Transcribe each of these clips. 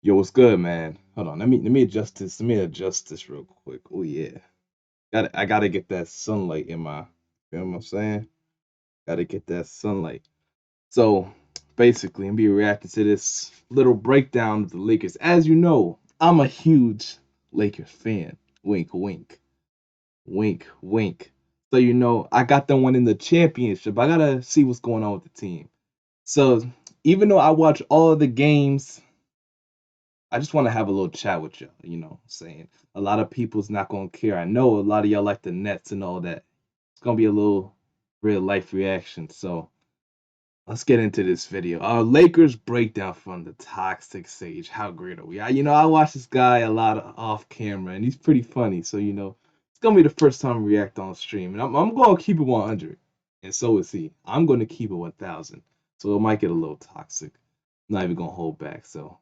Yo, what's good, man? Hold on, let me adjust this. Let me adjust this real quick. Oh yeah, I gotta get that sunlight in my. You know what I'm saying? Gotta get that sunlight. So basically, I'm be reacting to this little breakdown of the Lakers. As you know, I'm a huge Lakers fan. Wink, wink, wink, wink. So you know, I got them winning the championship. I gotta see what's going on with the team. So even though I watch all of the games, I just want to have a little chat with y'all, saying a lot of people's not gonna care. I know a lot of y'all like the Nets and all that. It's gonna be a little real life reaction. So let's get into this video. Our Lakers breakdown from the Toxic Sage. How great are we? I watch this guy a lot off camera, and he's pretty funny. So it's gonna be the first time I react on stream, and I'm gonna keep it 100, and so is he. I'm gonna keep it 1,000. So it might get a little toxic. I'm not even gonna hold back. So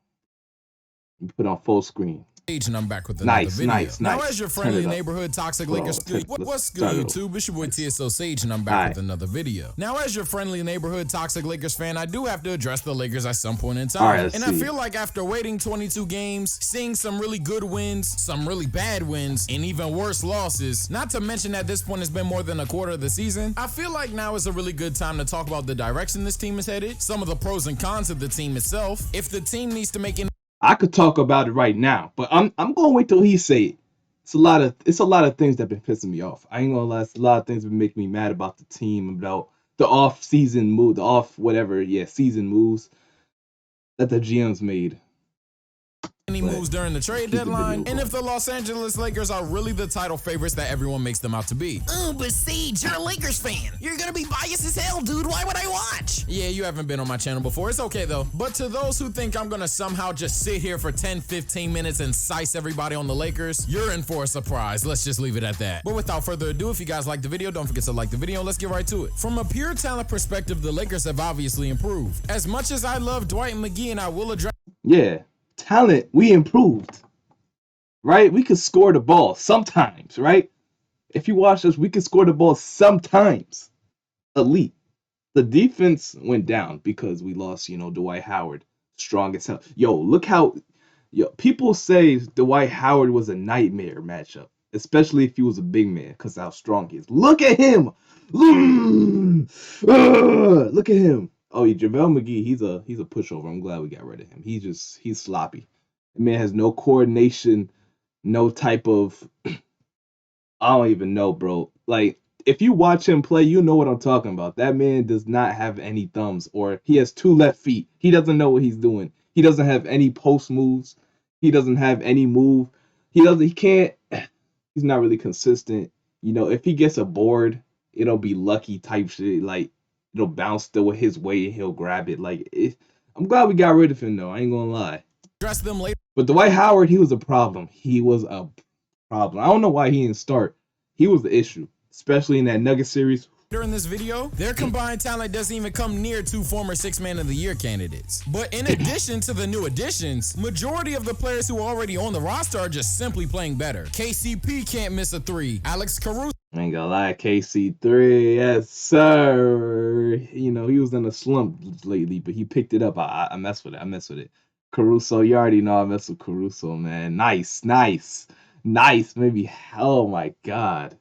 put on full screen. And I'm back with another video. Nice. Now, as your friendly neighborhood Toxic Lakers, what's good, YouTube? It's your boy TSO Sage, and I'm back with another video. Now, as your friendly neighborhood Toxic Lakers fan, I do have to address the Lakers at some point in time. And I feel like after waiting 22 games, seeing some really good wins, some really bad wins, and even worse losses, not to mention at this point it's been more than a quarter of the season, I feel like now is a really good time to talk about the direction this team is headed, some of the pros and cons of the team itself, if the team needs to make any. I could talk about it right now, but I'm gonna wait till he say it. It's a lot of things that been pissing me off. I ain't gonna lie, it's a lot of things that been making me mad about the team, about the off season move, season moves that the GM's made. Any moves during the trade deadline, and if the Los Angeles Lakers are really the title favorites that everyone makes them out to be. Oh, but Sage, you're a Lakers fan. You're gonna be biased as hell, dude. Why would I watch? Yeah, you haven't been on my channel before. It's okay, though. But to those who think I'm gonna somehow just sit here for 10, 15 minutes and size everybody on the Lakers, you're in for a surprise. Let's just leave it at that. But without further ado, if you guys like the video, don't forget to like the video. Let's get right to it. From a pure talent perspective, the Lakers have obviously improved. As much as I love Dwight McGee, and I will address... Yeah. Talent, we improved, right? We could score the ball sometimes, right? If you watch us, we could score the ball sometimes. Elite. The defense went down because we lost, Dwight Howard, strong as hell. Look how, people say Dwight Howard was a nightmare matchup, especially if he was a big man, because how strong he is. Look at him. Look at him. Oh, JaVale McGee, he's a pushover. I'm glad we got rid of him. He's sloppy. The man has no coordination, no type of I don't even know, bro. Like, if you watch him play, you know what I'm talking about. That man does not have any thumbs, or he has two left feet. He doesn't know what he's doing. He doesn't have any post moves. He doesn't have any move. He's not really consistent. If he gets a board, it'll be lucky type shit. Like, it'll bounce his way and he'll grab it. I'm glad we got rid of him, though. I ain't gonna lie. Address them later. But Dwight Howard, he was a problem. He was a problem. I don't know why he didn't start. He was the issue, especially in that Nugget series. During this video, their combined talent doesn't even come near two former Six-Man of the Year candidates. But in addition to the new additions, majority of the players who are already on the roster are just simply playing better. KCP can't miss a three. Alex Caruso. I ain't gonna lie, KC3, yes sir. He was in a slump lately, but he picked it up. I mess with it. Caruso, you already know I mess with Caruso, man. Nice. Maybe, oh my God.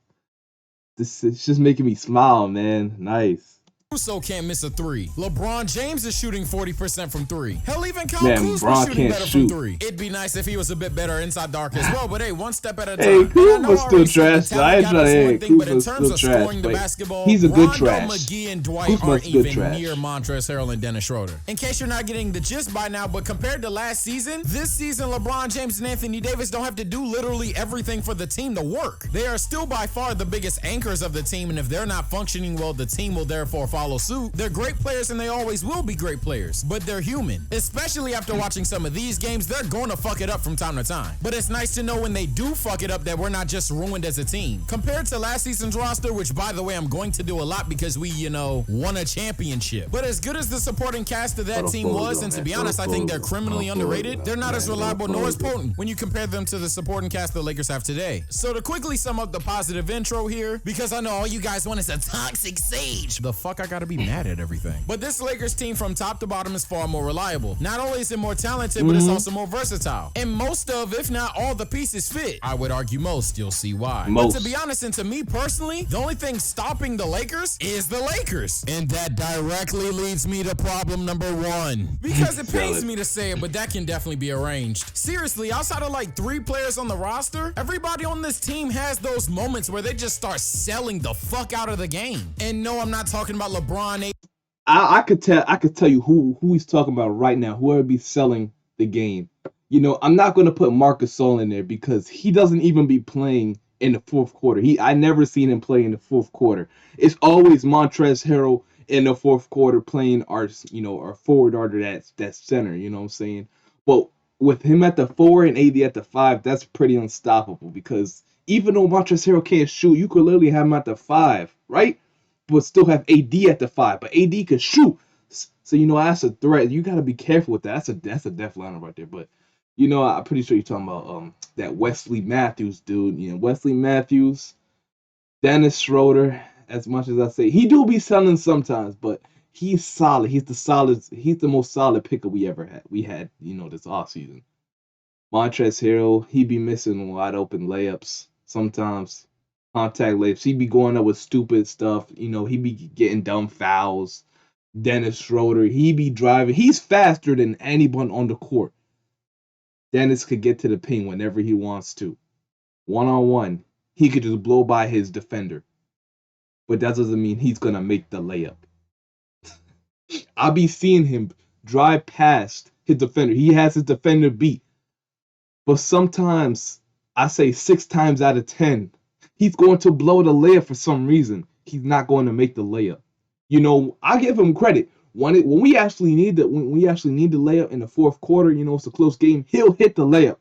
It's just making me smile, man. Nice. Caruso can't miss a three. LeBron James is shooting 40% from three. Hell, even Kyle Kuzma Kuzma's shooting better from three. It'd be nice if he was a bit better inside dark as well, but hey, one step at a time. Hey, Kuzma's still trash. But in terms of scoring the basketball, he's a good trash. McGee and Dwight aren't even near Montrezl Harrell and Dennis Schroeder. In case you're not getting the gist by now, but compared to last season, this season LeBron James and Anthony Davis don't have to do literally everything for the team to work. They are still by far the biggest anchors of the team, and if they're not functioning well, the team will therefore follow suit. They're great players and they always will be great players, but they're human. Especially after watching some of these games, they're going to fuck it up from time to time. But it's nice to know when they do fuck it up that we're not just ruined as a team. Compared to last season's roster, which by the way, I'm going to do a lot because we, won a championship. But as good as the supporting cast of that team was, and to be honest, I think they're criminally underrated, they're not as reliable nor as potent when you compare them to the supporting cast the Lakers have today. So to quickly sum up the positive intro here, because I know all you guys want is a Toxic Sage. The fuck I gotta be mad at everything? But this Lakers team from top to bottom is far more reliable. Not only is it more talented, but it's also more versatile. And most of, if not all, the pieces fit. I would argue most, you'll see why. But to be honest, and to me personally, the only thing stopping the Lakers is the Lakers. And that directly leads me to problem number 1. Because it pains me to say it, but that can definitely be arranged. Seriously, outside of like 3 players on the roster, everybody on this team has those moments where they just start selling the fuck out of the game. And no, I'm not talking about LeBron. I could tell you who he's talking about right now. Whoever be selling the game. You know, I'm not going to put Marc Gasol in there because he doesn't even be playing in the fourth quarter. I never seen him play in the fourth quarter. It's always Montrezl Harrell in the fourth quarter playing our forward order that's center. You know what I'm saying? But with him at the 4 and AD at the 5, that's pretty unstoppable because even though Montrezl Harrell can't shoot, you could literally have him at the 5, right? But still have AD at the 5. But AD could shoot. So, you know, that's a threat. You got to be careful with that. That's a death lineup right there. But, you know, I'm pretty sure you're talking about that Wesley Matthews dude. You know, Wesley Matthews, Dennis Schroeder, as much as I say, he do be selling sometimes, but he's solid. He's the most solid picker we ever had. We had, you know, this offseason. Montrezl Harrell, he be missing wide open layups sometimes. Contact layups. He be going up with stupid stuff. You know, he be getting dumb fouls. Dennis Schroeder, he be driving. He's faster than anyone on the court. Dennis could get to the pin whenever he wants to. One-on-one, he could just blow by his defender. But that doesn't mean he's going to make the layup. I'll be seeing him drive past his defender. He has his defender beat. But sometimes, I say 6 times out of 10, he's going to blow the layup for some reason. He's not going to make the layup. You know, I give him credit. When we actually need the layup in the fourth quarter, you know, it's a close game, he'll hit the layup.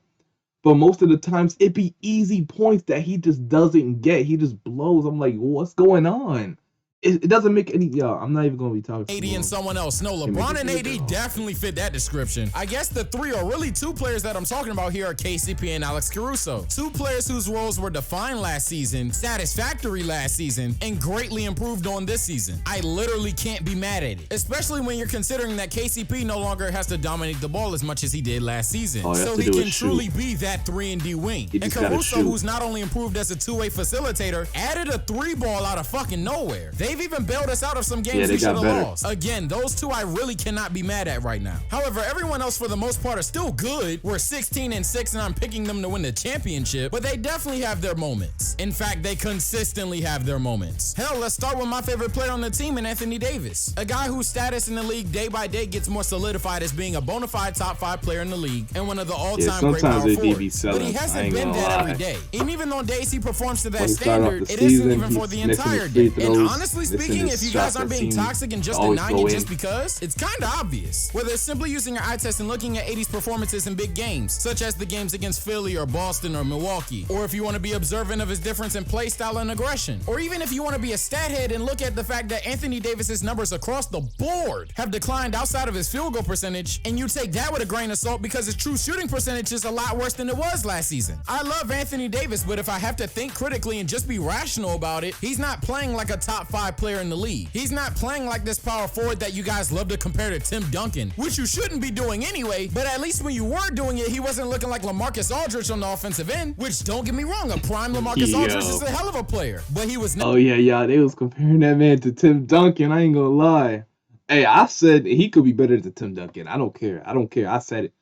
But most of the times, it be easy points that he just doesn't get. He just blows. I'm like, what's going on? It doesn't make any. I'm not even going to be talking. AD and someone else. No, LeBron and AD definitely fit that description. I guess the 3 or really 2 players that I'm talking about here are KCP and Alex Caruso. 2 players whose roles were defined last season, satisfactory last season, and greatly improved on this season. I literally can't be mad at it, especially when you're considering that KCP no longer has to dominate the ball as much as he did last season. So he can truly be that 3-and-D wing. And Caruso, who's not only improved as a 2-way facilitator, added a 3-ball out of fucking nowhere. They've even bailed us out of some games we should have lost. Again, those 2 I really cannot be mad at right now. However, everyone else for the most part are still good. We're 16-6 and I'm picking them to win the championship, but they definitely have their moments. In fact, they consistently have their moments. Hell, let's start with my favorite player on the team in Anthony Davis, a guy whose status in the league day by day gets more solidified as being a bona fide top 5 player in the league and one of the all-time great power forwards. But he hasn't been that every day. And even on days he performs to that standard, it isn't even for the entire day. And honestly speaking, if you guys aren't being toxic and just denying it just because, it's kind of obvious. Whether it's simply using your eye test and looking at AD's performances in big games, such as the games against Philly or Boston or Milwaukee, or if you want to be observant of his difference in play style and aggression, or even if you want to be a stat head and look at the fact that Anthony Davis's numbers across the board have declined outside of his field goal percentage, and you take that with a grain of salt because his true shooting percentage is a lot worse than it was last season. I love Anthony Davis, but if I have to think critically and just be rational about it, he's not playing like a top 5 player in the league. He's not playing like this power forward that you guys love to compare to Tim Duncan, which you shouldn't be doing anyway, but at least when you were doing it, he wasn't looking like LaMarcus Aldridge on the offensive end, which, don't get me wrong, a prime LaMarcus Aldridge is a hell of a player, but he was not. Oh, yeah, they was comparing that man to Tim Duncan, I ain't gonna lie. Hey, I said he could be better than Tim Duncan. I don't care. I said it.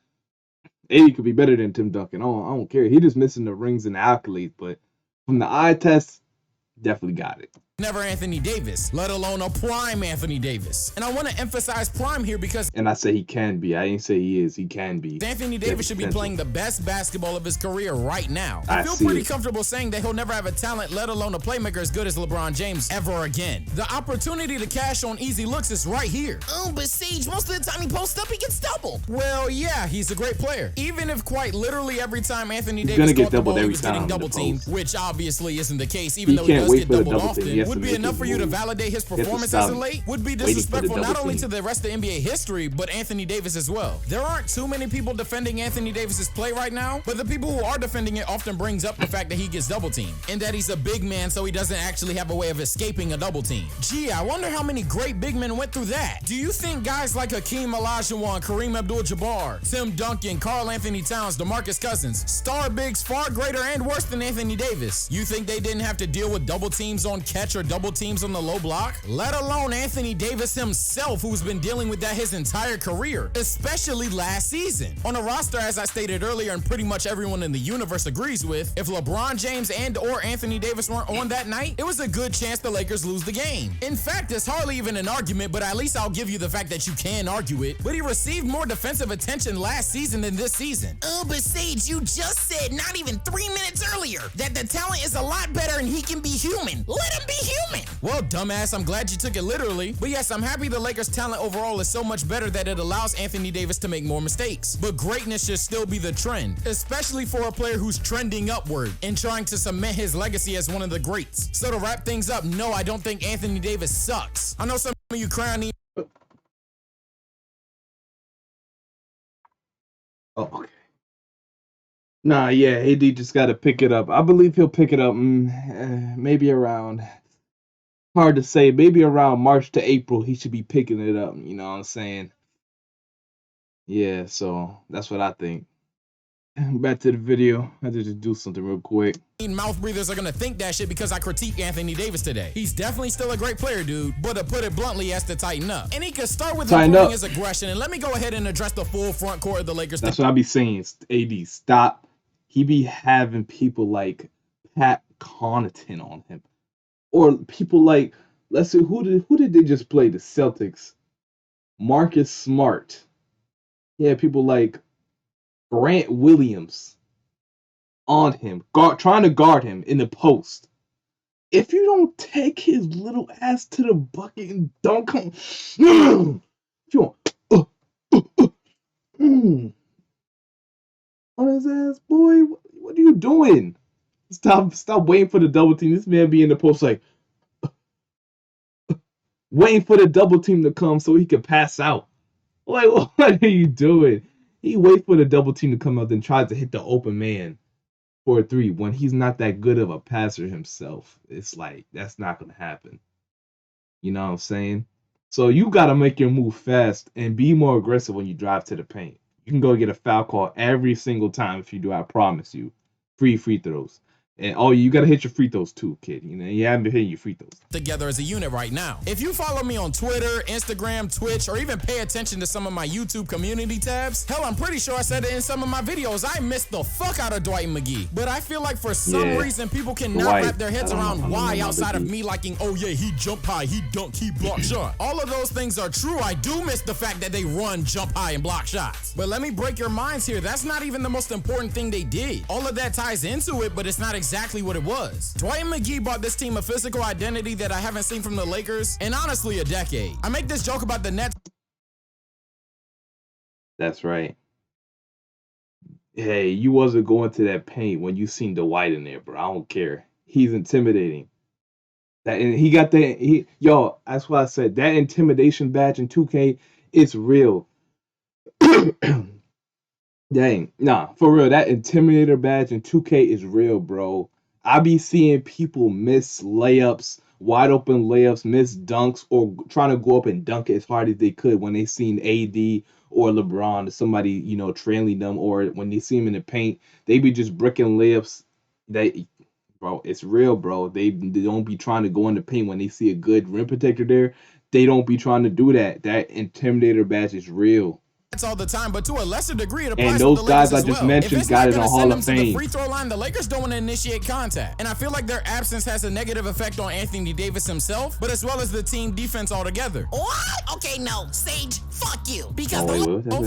AD could be better than Tim Duncan. I don't care. He just missing the rings and the accolades, but from the eye test, definitely got it. Never Anthony Davis, let alone a prime Anthony Davis. And I want to emphasize prime here because... And I say he can be. I didn't say he is. He can be. Anthony Davis should be playing the best basketball of his career right now. I feel pretty comfortable saying that he'll never have a talent, let alone a playmaker as good as LeBron James ever again. The opportunity to cash on easy looks is right here. Oh, but Sage, most of the time he posts up, he gets doubled. Well, yeah, he's a great player. Even if quite literally every time Anthony Davis caught the ball, he was getting double teamed, which obviously isn't the case, even though he does get doubled often. would be enough for you to validate his performance as of late would be disrespectful not only to the rest of NBA history, but Anthony Davis as well. There aren't too many people defending Anthony Davis's play right now, but the people who are defending it often brings up the fact that he gets double teamed and that he's a big man, so he doesn't actually have a way of escaping a double team. Gee, I wonder how many great big men went through that. Do you think guys like Hakeem Olajuwon, Kareem Abdul-Jabbar, Tim Duncan, Karl Anthony Towns, DeMarcus Cousins, star bigs far greater and worse than Anthony Davis, you think they didn't have to deal with double teams on catch or double teams on the low block? Let alone Anthony Davis himself, who's been dealing with that his entire career, especially last season. On a roster, as I stated earlier, and pretty much everyone in the universe agrees with, if LeBron James and or Anthony Davis weren't on that night, it was a good chance the Lakers lose the game. In fact, it's hardly even an argument, but at least I'll give you the fact that you can argue it. But he received more defensive attention last season than this season. Oh, but Sage, you just said not even 3 minutes earlier that the talent is a lot better and he can be human. Let him be human. Well, dumbass, I'm glad you took it literally. But yes, I'm happy the Lakers' talent overall is so much better that it allows Anthony Davis to make more mistakes. But greatness should still be the trend, especially for a player who's trending upward and trying to cement his legacy as one of the greats. So to wrap things up, no, I don't think Anthony Davis sucks. I know some of you cry on the Oh, okay. Nah, yeah, AD just got to pick it up. I believe he'll pick it up maybe around, hard to say, maybe around March to April he should be picking it up. You know what I'm saying? Yeah, so that's what I think. Back to the video. I had to just do something real quick. Mouth breathers are gonna think that shit because I critique Anthony Davis today. He's definitely still a great player, dude, but to put it bluntly, he has to tighten up. And he can start with improving his aggression. And let me go ahead and address the full front court of the Lakers. That's what I be saying. AD, stop. He be having people like Pat Connaughton on him, or people like, let's see, who did they just play? The Celtics. Marcus Smart. Yeah, people like Grant Williams on him, trying to guard him in the post. If you don't take his little ass to the bucket and dunk him, if you want on his ass, boy, what are you doing? Stop waiting for the double team. This man be in the post like waiting for the double team to come so he can pass out. Like, what are you doing? He waits for the double team to come out, then tries to hit the open man for a three when he's not that good of a passer himself. It's like, that's not going to happen. You know what I'm saying? So you got to make your move fast and be more aggressive when you drive to the paint. You can go get a foul call every single time if you do, I promise you. Free throws. And oh, you gotta hit your free throws too, kid. You know, you haven't been hitting your free throws. Together as a unit right now. If you follow me on Twitter, Instagram, Twitch, or even pay attention to some of my YouTube community tabs, hell, I'm pretty sure I said it in some of my videos. I missed the fuck out of Dwight McGee. But I feel like for some reason, people cannot wrap their heads around why outside of me liking, oh yeah, he jump high, he dunk, he block shot. All of those things are true. I do miss the fact that they run, jump high, and block shots. But let me break your minds here. That's not even the most important thing they did. All of that ties into it, but it's not exactly what it was. Dwight McGee brought this team a physical identity that I haven't seen from the Lakers in honestly a decade. I make this joke about the Nets. That's right. Hey, you wasn't going to that paint when you seen Dwight in there, bro. I don't care. He's intimidating. And he got that. That's why I said that intimidation badge in 2K, it's real. Dang, nah, for real. That intimidator badge in 2K is real, bro. I be seeing people miss layups, wide open layups, miss dunks, or trying to go up and dunk as hard as they could when they seen AD or LeBron or somebody, you know, trailing them, or when they see him in the paint, they be just bricking layups. Bro, it's real, bro. They don't be trying to go in the paint when they see a good rim protector there. They don't be trying to do that. That intimidator badge is real. All the time, but to a lesser degree, it applies and those to the guys Lakers I just well. mentioned got it on Hall of Fame. The free throw line, the Lakers don't want to initiate contact, and I feel like their absence has a negative effect on Anthony Davis himself, but as well as the team defense altogether. What? Okay, no, Sage, fuck you. Because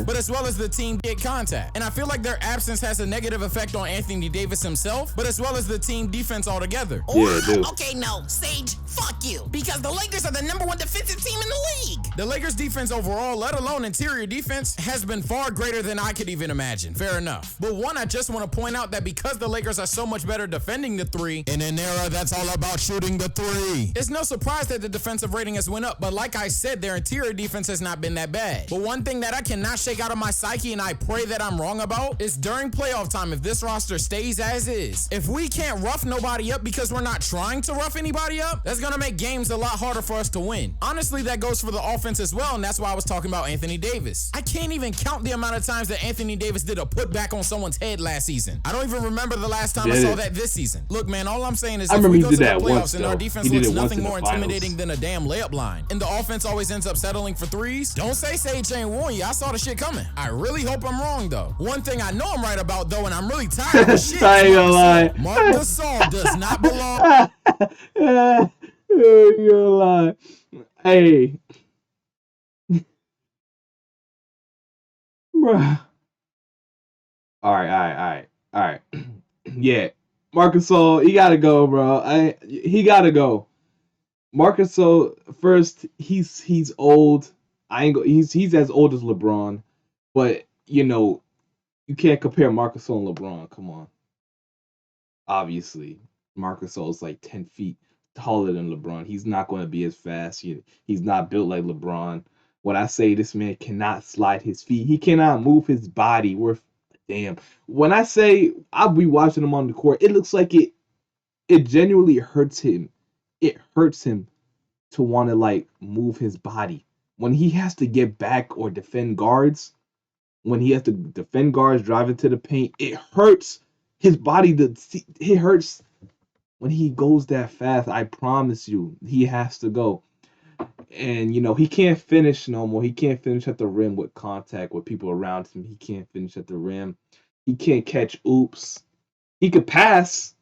but as well as the team get contact, and I feel like their absence has a negative effect on Anthony Davis himself, but as well as the team defense altogether. Yeah, dude. Okay, no, Sage, fuck you. Because the Lakers are the #1 defensive team in the league. The Lakers defense overall, let alone interior defense, has been far greater than I could even imagine. Fair enough. But one, I just want to point out that because the Lakers are so much better defending the three, in an era that's all about shooting the three, it's no surprise that the defensive rating has went up. But like I said, their interior defense has not been that bad. But one thing that I cannot shake out of my psyche, and I pray that I'm wrong about, is during playoff time, if this roster stays as is, if we can't rough nobody up because we're not trying to rough anybody up, that's gonna make games a lot harder for us to win. Honestly, that goes for the offense as well, and that's why I was talking about Anthony Davis. I can't even count the amount of times that Anthony Davis did a putback on someone's head last season. I don't even remember the last time I saw that this season. Look, man, all I'm saying is if we go to the playoffs and our defense looks nothing more intimidating than a damn layup line, and the offense always ends up settling for threes, don't say Sage ain't warn you. I saw the shit coming. I really hope I'm wrong, though. One thing I know I'm right about, though, and I'm really tired of the shit. I ain't gonna lie. Marc Gasol does not belong. I ain't gonna lie. Hey. Bruh. All right. Yeah. Marc Gasol, he gotta go, bro. He gotta go. Marc Gasol, first, he's old. He's as old as LeBron, but you can't compare Marc Gasol and LeBron. Come on. Obviously, Marc Gasol is like 10 feet taller than LeBron. He's not going to be as fast. He's not built like LeBron. When I say this man cannot slide his feet, he cannot move his body worth damn. When I say I'll be watching him on the court, it looks like it genuinely hurts him. It hurts him to want to like move his body. When he has to get back or defend guards, drive into the paint, it hurts his body. It hurts when he goes that fast. I promise you, he has to go. And he can't finish no more. He can't finish at the rim with contact with people around him. He can't finish at the rim. He can't catch oops. He could pass.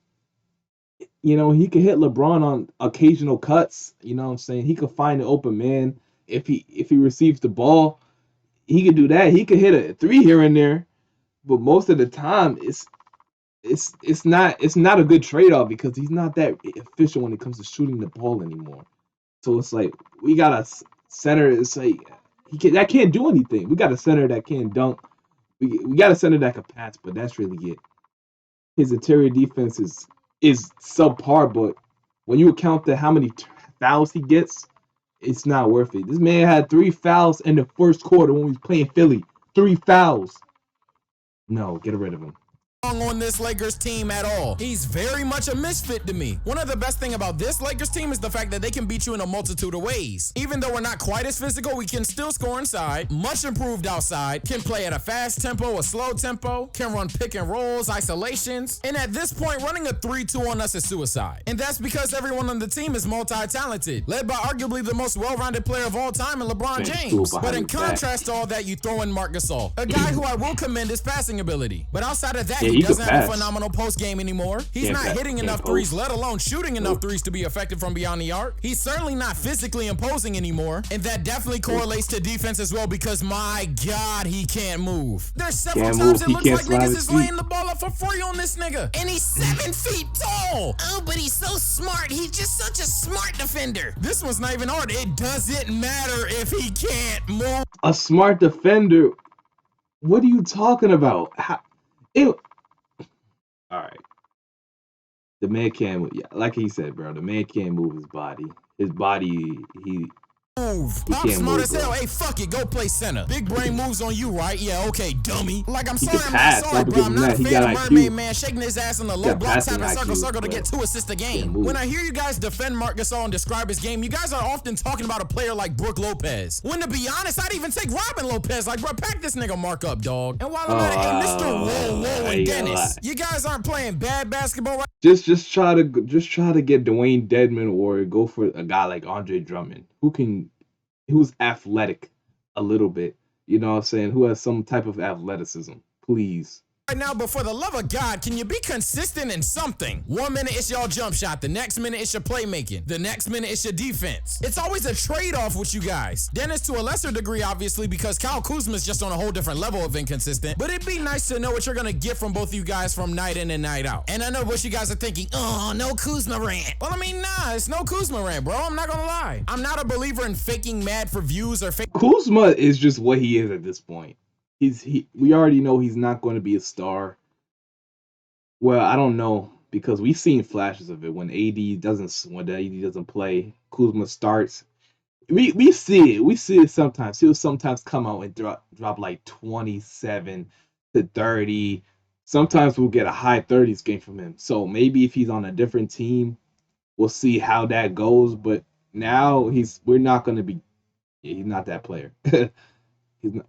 He could hit LeBron on occasional cuts. You know what I'm saying? He could find an open man if he receives the ball. He could do that. He could hit a three here and there, but most of the time it's not a good trade-off because he's not that efficient when it comes to shooting the ball anymore. So it's like we got a center. It's like that can't do anything. We got a center that can't dunk. We got a center that can pass, but that's really it. His interior defense is subpar, but when you account how many fouls he gets, it's not worth it. This man had 3 fouls in the first quarter when we was playing Philly. 3 fouls. No, get rid of him. On this Lakers team at all. He's very much a misfit to me. One of the best thing about this Lakers team is the fact that they can beat you in a multitude of ways. Even though we're not quite as physical, we can still score inside, much improved outside, can play at a fast tempo, a slow tempo, can run pick and rolls, isolations, and at this point, running a 3-2 on us is suicide. And that's because everyone on the team is multi-talented, led by arguably the most well-rounded player of all time in LeBron James. But in contrast to all that, you throw in Marc Gasol, a guy who I will commend his passing ability. But outside of that, he doesn't have a phenomenal post game anymore. He's not hitting enough threes, let alone shooting enough threes to be effective from beyond the arc. He's certainly not physically imposing anymore, and that definitely correlates to defense as well because my God, he can't move. There's several times it looks like niggas is laying the ball up for free on this nigga, and he's 7 feet tall. Oh, but he's so smart. He's just such a smart defender. This one's not even hard. It doesn't matter if he can't move. A smart defender? What are you talking about? All right. The man can't, like he said, bro. The man can't move his body. His body, move. I'm smart as hell. Hey, fuck it. Go play center. Big brain moves on you, right? Yeah, okay, dummy. Like, I'm sorry, bro. I'm not a fan of Mermaid Man shaking his ass on the low block, tapping circle to get 2 assists a game. When I hear you guys defend Marc Gasol and describe his game, you guys are often talking about a player like Brook Lopez. When to be honest, I'd even take Robin Lopez. Like, bro, pack this nigga Mark up, dog. And while I'm at it, hey, Mr. Whoa and Dennis, you guys aren't playing bad basketball right? Just try to get Dwayne Dedmon or go for a guy like Andre Drummond who's athletic a little bit, you know what I'm saying, who has some type of athleticism, please. right now, but for the love of God, can you be consistent in something? 1 minute it's your jump shot, the next minute it's your playmaking, the next minute it's your defense. It's always a trade-off with you guys. Dennis to a lesser degree, obviously, because Kyle Kuzma is just on a whole different level of inconsistent, but it'd be nice to know what you're gonna get from both of you guys from night in and night out. And I know what you guys are thinking, oh, no Kuzma rant. Well, I mean, nah, it's no Kuzma rant, bro. I'm not gonna lie. I'm not a believer in faking mad for views or fake. Kuzma is just what he is at this point. We already know he's not going to be a star. Well, I don't know, because we've seen flashes of it when AD doesn't play. Kuzma starts. We see it. We see it sometimes. He'll sometimes come out and drop like 27 to 30. Sometimes we'll get a high 30s game from him. So maybe if he's on a different team, we'll see how that goes. But now we're not going to be. He's not that player.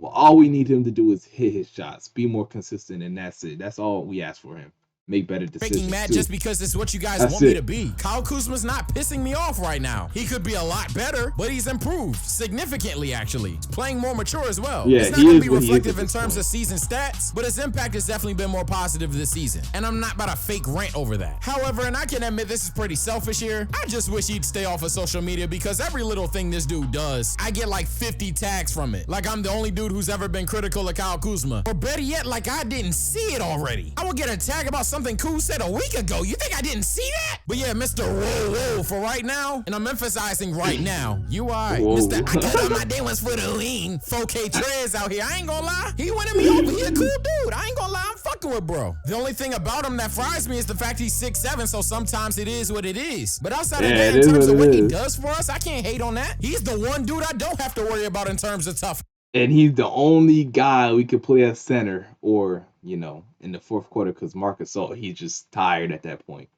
All we need him to do is hit his shots, be more consistent, and that's it. That's all we ask for him. Make better decisions. Faking mad just because it's what you guys want me to be. Kyle Kuzma's not pissing me off right now. He could be a lot better, but he's improved significantly, actually. He's playing more mature as well. Yeah, it's not going to be reflective in terms of season stats, but his impact has definitely been more positive this season. And I'm not about to fake rant over that. However, and I can admit this is pretty selfish here, I just wish he'd stay off of social media, because every little thing this dude does, I get like 50 tags from it. Like I'm the only dude who's ever been critical of Kyle Kuzma. Or better yet, like I didn't see it already. I would get a tag about something Kuz said a week ago. You think I didn't see that? But yeah, Mr. Whoa, for right now, and I'm emphasizing right now, you are Mr. I cut all my day ones for the lean. 4K Trez out here. I ain't gonna lie. He winning me over. He a cool dude. I ain't gonna lie. I'm fucking with bro. The only thing about him that fries me is the fact he's 6'7", so sometimes it is what it is. But outside of that, in terms of what he does for us, I can't hate on that. He's the one dude I don't have to worry about in terms of tough. And he's the only guy we could play at center or, in the fourth quarter, because Marc Gasol, he's just tired at that point.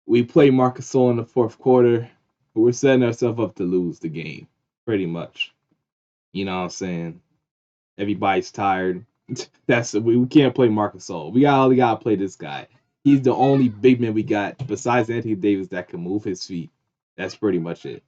We play Marc Gasol in the fourth quarter, but we're setting ourselves up to lose the game, pretty much. You know what I'm saying? Everybody's tired. We can't play Marc Gasol. We only got to play this guy. He's the only big man we got, besides Anthony Davis, that can move his feet. That's pretty much it.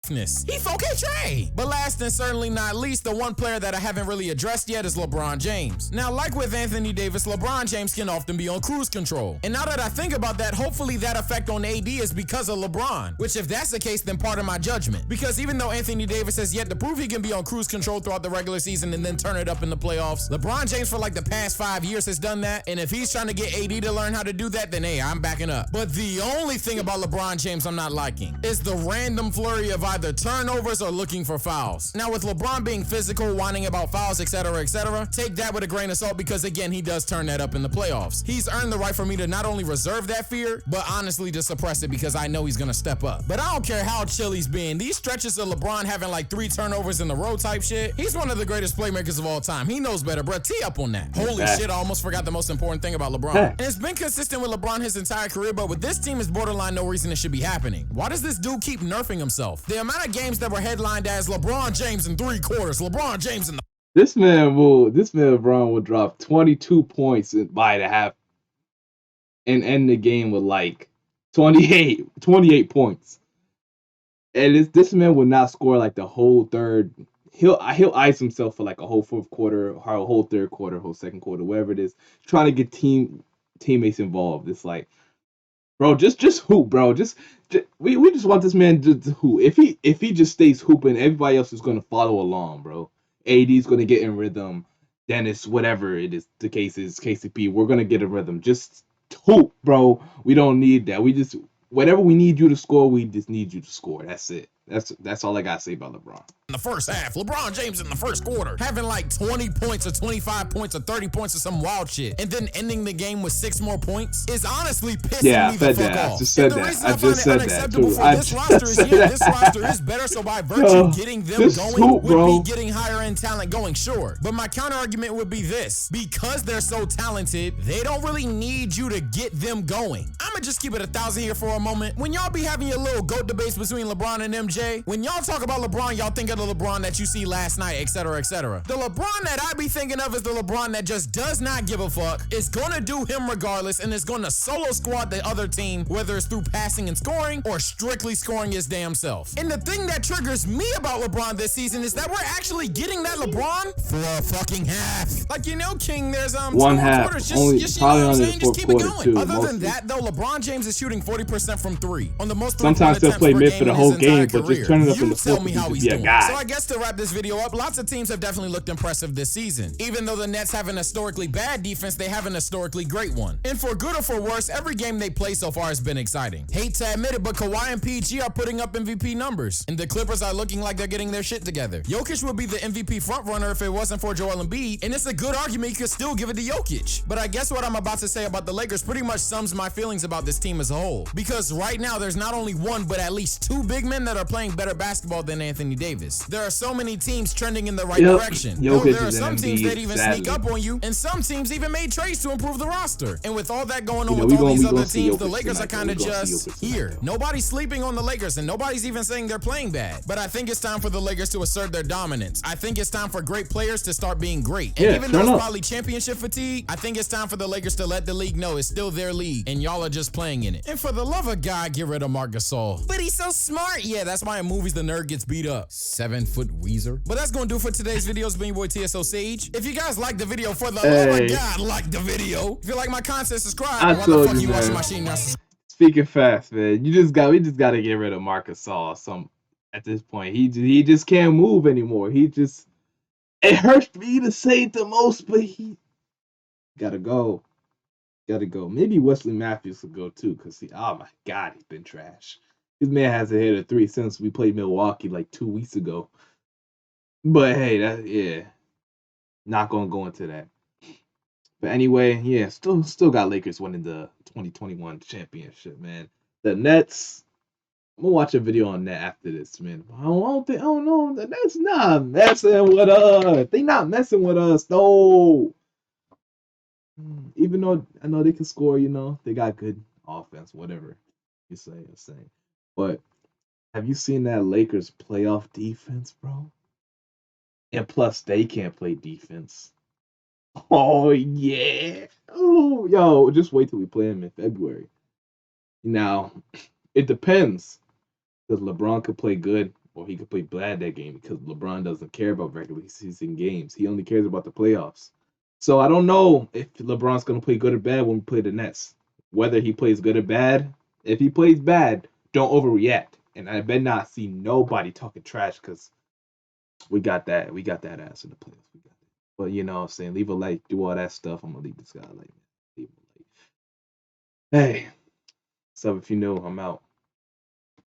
He 4K Trey. But last and certainly not least, the one player that I haven't really addressed yet is LeBron James. Now, like with Anthony Davis, LeBron James can often be on cruise control. And now that I think about that, hopefully that effect on AD is because of LeBron. Which if that's the case, then pardon my judgment. Because even though Anthony Davis has yet to prove he can be on cruise control throughout the regular season and then turn it up in the playoffs, LeBron James for like the past 5 years has done that. And if he's trying to get AD to learn how to do that, then hey, I'm backing up. But the only thing about LeBron James I'm not liking is the random flurry of either turnovers or looking for fouls. Now with LeBron being physical, whining about fouls, etc., take that with a grain of salt, because again, he does turn that up in the playoffs. He's earned the right for me to not only reserve that fear, but honestly to suppress it, because I know he's gonna step up. But I don't care how chill he's been. These stretches of LeBron having like 3 turnovers in a row type shit, he's one of the greatest playmakers of all time. He knows better, bruh. Tee up on that. Holy shit, I almost forgot the most important thing about LeBron. And it's been consistent with LeBron his entire career, but with this team, it's borderline no reason it should be happening. Why does this dude keep nerfing himself? The amount of games that were headlined as LeBron James in 3 quarters, LeBron James in the... This man LeBron will drop 22 points by the half and end the game with like 28 points. And this man will not score like the whole third. He'll ice himself for like a whole fourth quarter, or a whole third quarter, whole second quarter, whatever it is, trying to get teammates involved. It's like, bro, just hoop, bro. We just want this man to hoop. If he just stays hooping, everybody else is gonna follow along, bro. AD's gonna get in rhythm. Dennis, whatever it is, the case is, KCP, we're gonna get a rhythm. Just hoop, bro. We don't need that. Whatever we need you to score, we just need you to score. That's it. That's all I gotta say about LeBron. In the first half, LeBron James in the first quarter having like 20 points or 25 points or 30 points or some wild shit, and then ending the game with 6 more points is honestly pissing me the fuck off. I just said that. I just said that too. This roster is this roster is better, so by virtue getting them going would be getting higher end talent going, sure. But my counter argument would be this: because they're so talented, they don't really need you to get them going. I'm I'ma just keep it 1,000 here for a moment. When y'all be having your little GOAT debates between LeBron and MJ, when y'all talk about LeBron, y'all think of the LeBron that you see last night, etc., etc. The LeBron that I be thinking of is the LeBron that just does not give a fuck, is gonna do him regardless, and is gonna solo squad the other team, whether it's through passing and scoring or strictly scoring his damn self. And the thing that triggers me about LeBron this season is that we're actually getting that LeBron for a fucking half. Like, you know, King, there's one half. quarters. Only Just, you probably know what I'm on the saying? Just fourth keep it quarter going. too. Other Mostly. than that, though, LeBron James is shooting 40% from three on the most. Sometimes he'll play mid for the whole game, but just turn it up in You the tell fourth me to how just he's be a doing. guy. So I guess to wrap this video up, lots of teams have definitely looked impressive this season. Even though the Nets have an historically bad defense, they have an historically great one. And for good or for worse, every game they play so far has been exciting. Hate to admit it, but Kawhi and PG are putting up MVP numbers, and the Clippers are looking like they're getting their shit together. Jokic would be the MVP frontrunner if it wasn't for Joel Embiid, and it's a good argument you could still give it to Jokic. But I guess what I'm about to say about the Lakers pretty much sums my feelings about this team as a whole. Because right now, there's not only one, but at least two big men that are playing better basketball than Anthony Davis. There are so many teams trending in the right direction. There are some teams that even sneak up on you, and some teams even made trades to improve the roster. And with all that going on with all these other teams, the Lakers are kind of just here. Nobody's sleeping on the Lakers, and nobody's even saying they're playing bad. But I think it's time for the Lakers to assert their dominance. I think it's time for great players to start being great. And even though it's probably championship fatigue, I think it's time for the Lakers to let the league know it's still their league, and y'all are just playing in it. And for the love of God, get rid of Marc Gasol. But he's so smart. Yeah, that's why in movies the nerd gets beat up. 7-foot Weezer. But that's gonna do it for today's video. It's been your boy TSO Sage. If you guys like the video, for the love of God, like the video. If you like my content, subscribe. Why the fuck you watching my shit now? Speaking fast, man. We just gotta get rid of Marc Gasol. At this point, he just can't move anymore. It hurts me to say it the most, but he gotta go. Maybe Wesley Matthews will go too, because oh my God, he's been trash. This man hasn't hit a three since we played Milwaukee like 2 weeks ago. But hey, not gonna go into that. But anyway, yeah, still got Lakers winning the 2021 championship, man. The Nets, I'm gonna watch a video on that after this, man. I don't know. The Nets not messing with us. They not messing with us, no. Even though I know they can score, they got good offense, whatever you're saying. But have you seen that Lakers playoff defense, bro? And plus, they can't play defense. Oh, yeah. Oh, yo, just wait till we play them in February. Now, it depends. Because LeBron could play good or he could play bad that game, because LeBron doesn't care about regular season games. He only cares about the playoffs. So I don't know if LeBron's going to play good or bad when we play the Nets. Whether he plays good or bad. If he plays bad, don't overreact. And I bet not see nobody talking trash, because we got that ass in the playoffs. We got that. But you know what I'm saying? Leave a like, do all that stuff. I'm going to leave this guy a like, man. Leave a like. Hey, so if you know, I'm out.